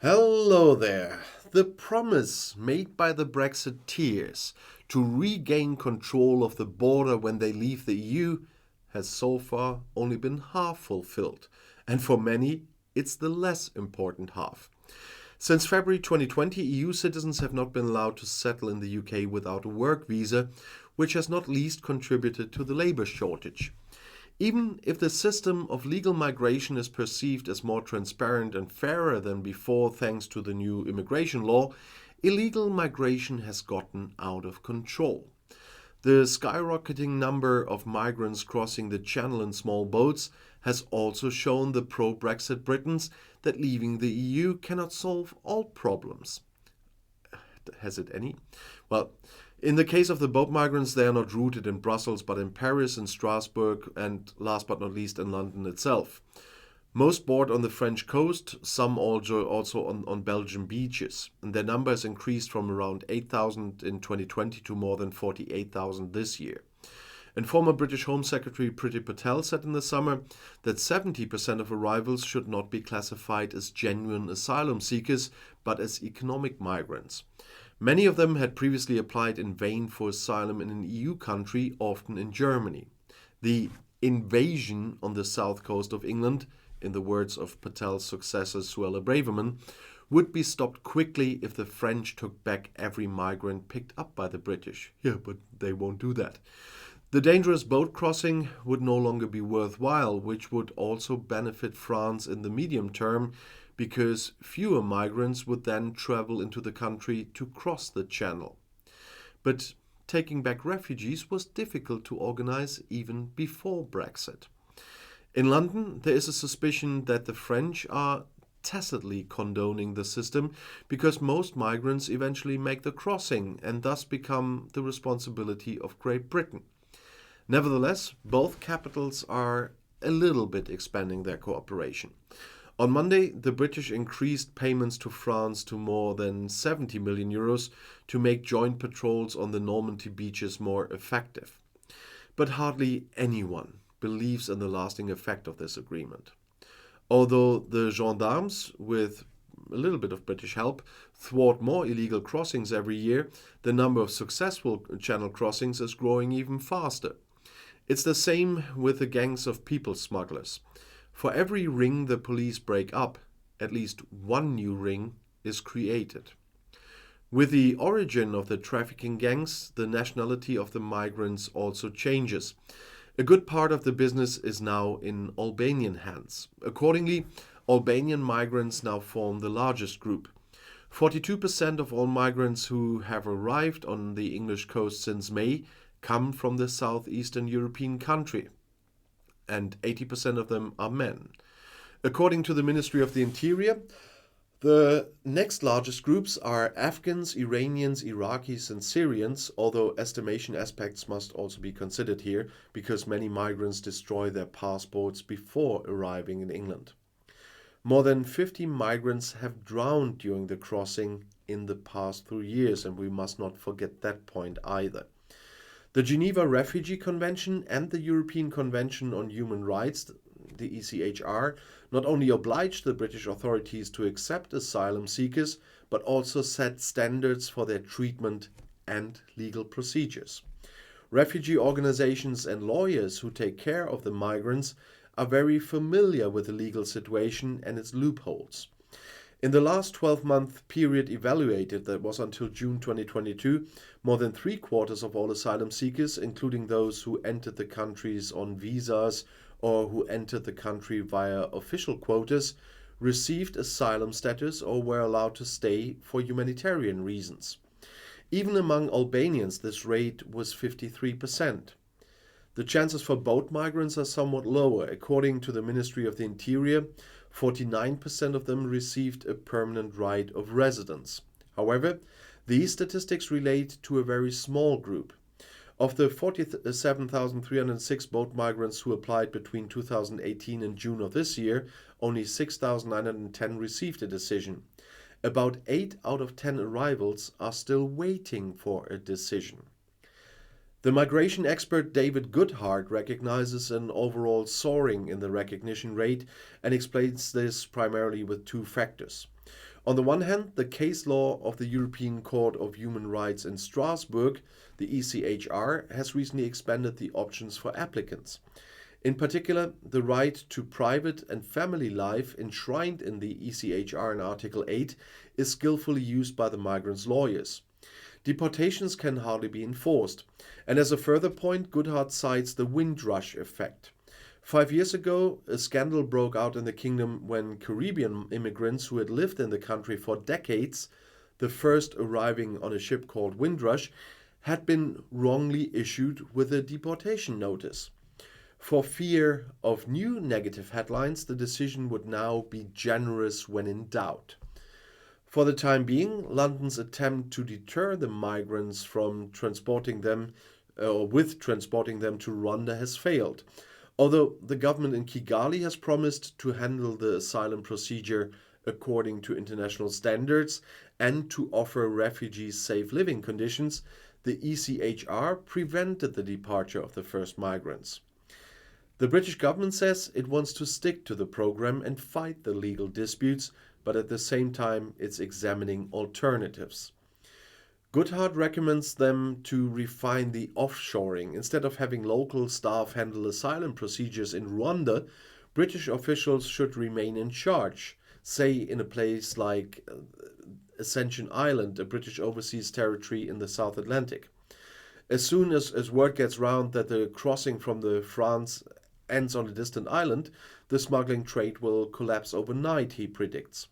Hello there. The promise made by the Brexiteers to regain control of the border when they leave the EU has so far only been half fulfilled, and for many, it's the less important half. Since February 2020, EU citizens have not been allowed to settle in the UK without a work visa, which has not least contributed to the labour shortage. Even if the system of legal migration is perceived as more transparent and fairer than before thanks to the new immigration law, illegal migration has gotten out of control. The skyrocketing number of migrants crossing the channel in small boats has also shown the pro-Brexit Britons that leaving the EU cannot solve all problems. Has it any? Well, in the case of the boat migrants, they are not rooted in Brussels, but in Paris, in Strasbourg, and last but not least in London itself. Most board on the French coast, some also on Belgian beaches. And their number has increased from around 8,000 in 2020 to more than 48,000 this year. And former British Home Secretary Priti Patel said in the summer that 70% of arrivals should not be classified as genuine asylum seekers, but as economic migrants. Many of them had previously applied in vain for asylum in an EU country, often in Germany. The invasion on the south coast of England, in the words of Patel's successor Suella Braverman, would be stopped quickly if the French took back every migrant picked up by the British. Yeah, but they won't do that. The dangerous boat crossing would no longer be worthwhile, which would also benefit France in the medium term, because fewer migrants would then travel into the country to cross the channel. But taking back refugees was difficult to organize even before Brexit. In London, there is a suspicion that the French are tacitly condoning the system because most migrants eventually make the crossing and thus become the responsibility of Great Britain. Nevertheless, both capitals are a little bit expanding their cooperation. On Monday, the British increased payments to France to more than 70 million euros to make joint patrols on the Normandy beaches more effective. But hardly anyone believes in the lasting effect of this agreement. Although the gendarmes, with a little bit of British help, thwart more illegal crossings every year, the number of successful channel crossings is growing even faster. It's the same with the gangs of people smugglers. For every ring the police break up, at least one new ring is created. With the origin of the trafficking gangs, the nationality of the migrants also changes. A good part of the business is now in Albanian hands. Accordingly, Albanian migrants now form the largest group. 42% of all migrants who have arrived on the English coast since May come from the southeastern European country, and 80% of them are men. According to the Ministry of the Interior, the next largest groups are Afghans, Iranians, Iraqis, and Syrians, although estimation aspects must also be considered here because many migrants destroy their passports before arriving in England. More than 50 migrants have drowned during the crossing in the past 2 years, and we must not forget that point either. The Geneva Refugee Convention and the European Convention on Human Rights, the ECHR, not only obliged the British authorities to accept asylum seekers, but also set standards for their treatment and legal procedures. Refugee organizations and lawyers who take care of the migrants are very familiar with the legal situation and its loopholes. In the last 12-month period evaluated, that was until June 2022, more than three-quarters of all asylum seekers, including those who entered the countries on visas or who entered the country via official quotas, received asylum status or were allowed to stay for humanitarian reasons. Even among Albanians, this rate was 53%. The chances for boat migrants are somewhat lower. According to the Ministry of the Interior, 49% of them received a permanent right of residence. However, these statistics relate to a very small group. Of the 47,306 boat migrants who applied between 2018 and June of this year, only 6,910 received a decision. About 8 out of 10 arrivals are still waiting for a decision. The migration expert David Goodhart recognizes an overall soaring in the recognition rate and explains this primarily with two factors. On the one hand, the case law of the European Court of Human Rights in Strasbourg, the ECHR, has recently expanded the options for applicants. In particular, the right to private and family life enshrined in the ECHR in Article 8 is skillfully used by the migrants' lawyers. Deportations can hardly be enforced. And as a further point, Goodhart cites the Windrush effect. 5 years ago, a scandal broke out in the kingdom when Caribbean immigrants who had lived in the country for decades, the first arriving on a ship called Windrush, had been wrongly issued with a deportation notice. For fear of new negative headlines, the decision would now be generous when in doubt. For the time being, London's attempt to deter the migrants from transporting them to Rwanda has failed. Although the government in Kigali has promised to handle the asylum procedure according to international standards and to offer refugees safe living conditions, the ECHR prevented the departure of the first migrants. The British government says it wants to stick to the program and fight the legal disputes, but at the same time it's examining alternatives. Goodhart recommends them to refine the offshoring. Instead of having local staff handle asylum procedures in Rwanda, British officials should remain in charge, say in a place like Ascension Island, a British overseas territory in the South Atlantic. As soon as word gets round that the crossing from the France ends on a distant island, the smuggling trade will collapse overnight, he predicts.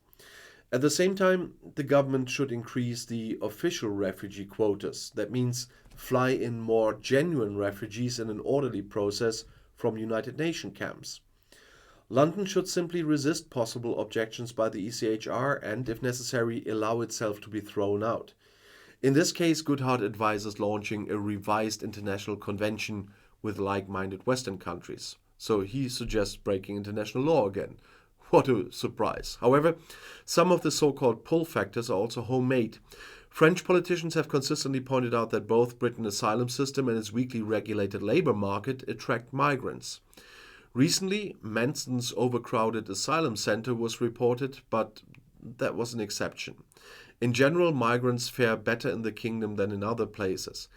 At the same time, the government should increase the official refugee quotas. That means fly in more genuine refugees in an orderly process from United Nations camps. London should simply resist possible objections by the ECHR and, if necessary, allow itself to be thrown out. In this case, Goodhart advises launching a revised international convention with like-minded Western countries. So he suggests breaking international law again. What a surprise. However, some of the so-called pull factors are also homemade. French politicians have consistently pointed out that both Britain's asylum system and its weakly regulated labor market attract migrants. Recently, Manston's overcrowded asylum center was reported, but that was an exception. In general, migrants fare better in the kingdom than in other places.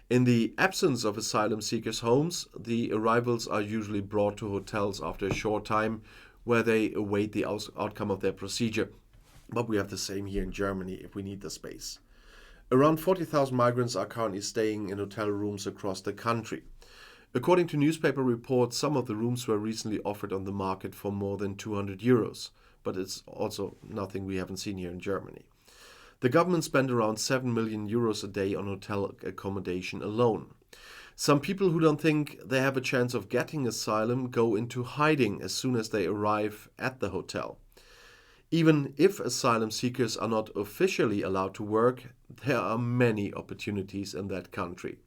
In the absence of asylum seekers' homes, the arrivals are usually brought to hotels after a short time where they await the outcome of their procedure. But we have the same here in Germany if we need the space. Around 40,000 migrants are currently staying in hotel rooms across the country. According to newspaper reports, some of the rooms were recently offered on the market for more than €200, but it's also nothing we haven't seen here in Germany. The government spent around €7 million a day on hotel accommodation alone. Some people who don't think they have a chance of getting asylum go into hiding as soon as they arrive at the hotel. Even if asylum seekers are not officially allowed to work, there are many opportunities in that country.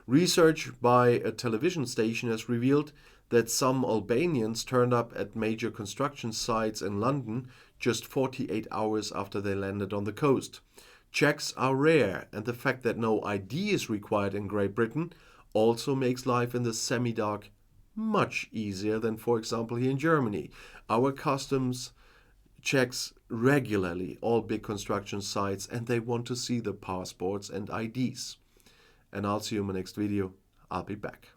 Research by a television station has revealed that some Albanians turned up at major construction sites in London just 48 hours after they landed on the coast. Checks are rare, and the fact that no ID is required in Great Britain also makes life in the semi-dark much easier than, for example, here in Germany. Our customs checks regularly all big construction sites, and they want to see the passports and IDs. And I'll see you in my next video. I'll be back.